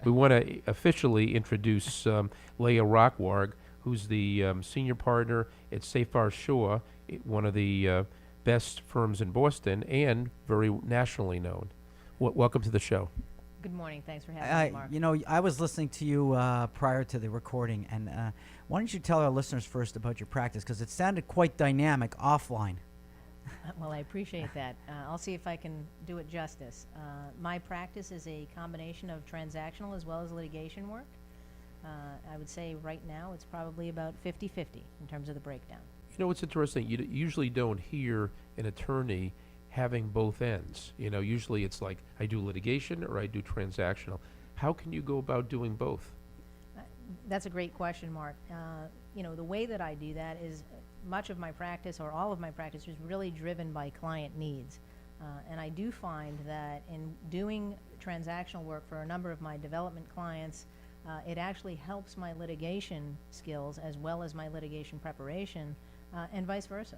We want to officially introduce Leah Rochwarg, who's the senior partner at Seyfarth Shaw, one of the best firms in Boston and very nationally known. Welcome to the show. Good morning. Thanks for having me, Mark. You know, I was listening to you prior to the recording, and why don't you tell our listeners first about your practice, because it sounded quite dynamic offline. Well, I appreciate that. I'll see if I can do it justice. My practice is a combination of transactional as well as litigation work. I would say right now it's probably about 50-50 in terms of the breakdown. You know, it's interesting. You usually don't hear an attorney having both ends. You know, usually it's like I do litigation or I do transactional. How can you go about doing both? That's a great question, Mark. You know, the way that I do that is much of my practice, or all of my practice, is really driven by client needs. And I do find that in doing transactional work for a number of my development clients, it actually helps my litigation skills as well as my litigation preparation, and vice versa.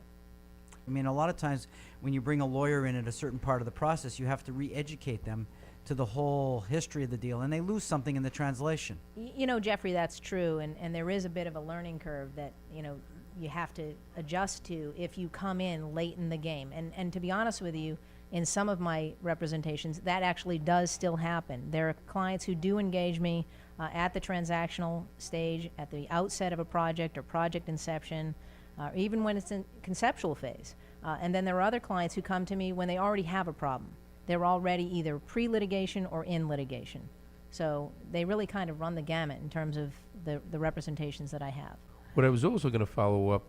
I mean, a lot of times when you bring a lawyer in at a certain part of the process, you have to re-educate them to the whole history of the deal, and they lose something in the translation. You know, Jeffrey, that's true, and there is a bit of a learning curve that, you know, you have to adjust to if you come in late in the game. And to be honest with you, in some of my representations, that actually does still happen. There are clients who do engage me at the transactional stage, at the outset of a project or project inception, even when it's in conceptual phase. And then there are other clients who come to me when they already have a problem. They're already either pre-litigation or in litigation. So they really kind of run the gamut in terms of the representations that I have. What I was also going to follow up,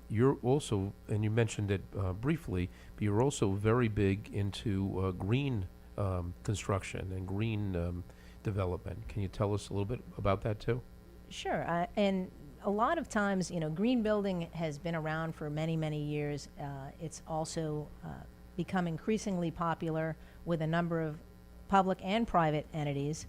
you're also, and you mentioned it briefly, but you're also very big into green construction and green development. Can you tell us a little bit about that too? Sure, and a lot of times, you know, green building has been around for many, many years. It's also become increasingly popular with a number of public and private entities.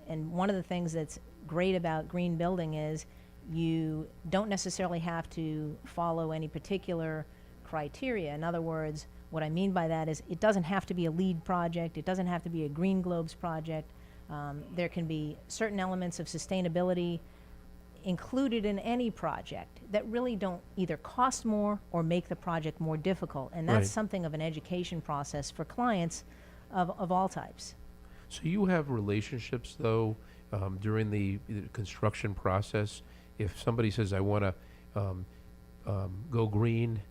And one of the things that's great about green building is you don't necessarily have to follow any particular criteria. In other words, what I mean by that is it doesn't have to be a LEED project. It doesn't have to be a Green Globes project. There can be certain elements of sustainability included in any project that really don't either cost more or make the project more difficult. And that's Right. something of an education process for clients of all types. So you have relationships, though, during the construction process. If somebody says, I want to go green,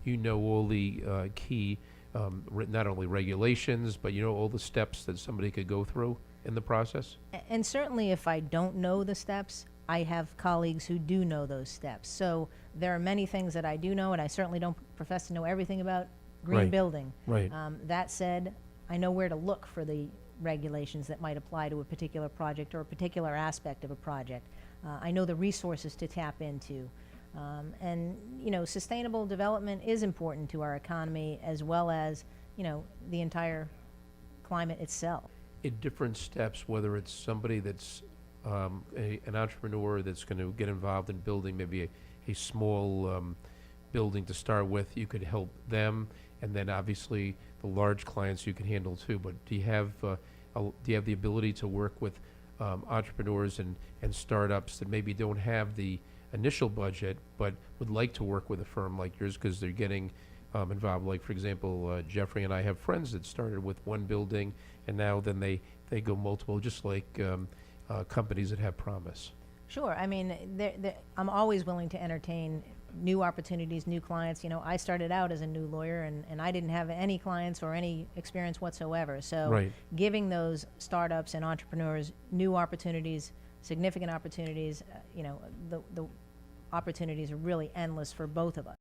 you know all the key, not only regulations, but you know all the steps that somebody could go through in the process? And certainly if I don't know the steps, I have colleagues who do know those steps. So there are many things that I do know, and I certainly don't profess to know everything about green Right. building. Right. That said, I know where to look for the regulations that might apply to a particular project or a particular aspect of a project. I know the resources to tap into. And, you know, sustainable development is important to our economy as well as, you know, the entire climate itself. In different steps, whether it's somebody that's an entrepreneur that's going to get involved in building maybe a small building to start with, you could help them, and then obviously the large clients you can handle too. But do you have the ability to work with entrepreneurs and startups that maybe don't have the initial budget but would like to work with a firm like yours because they're getting involved? Like, for example, Jeffrey and I have friends that started with one building and now then they go multiple, just like companies that have promise. Sure. I mean, I'm always willing to entertain new opportunities, new clients. You know, I started out as a new lawyer, and I didn't have any clients or any experience whatsoever. So Right. giving those startups and entrepreneurs new opportunities, significant opportunities, you know, the opportunities are really endless for both of us.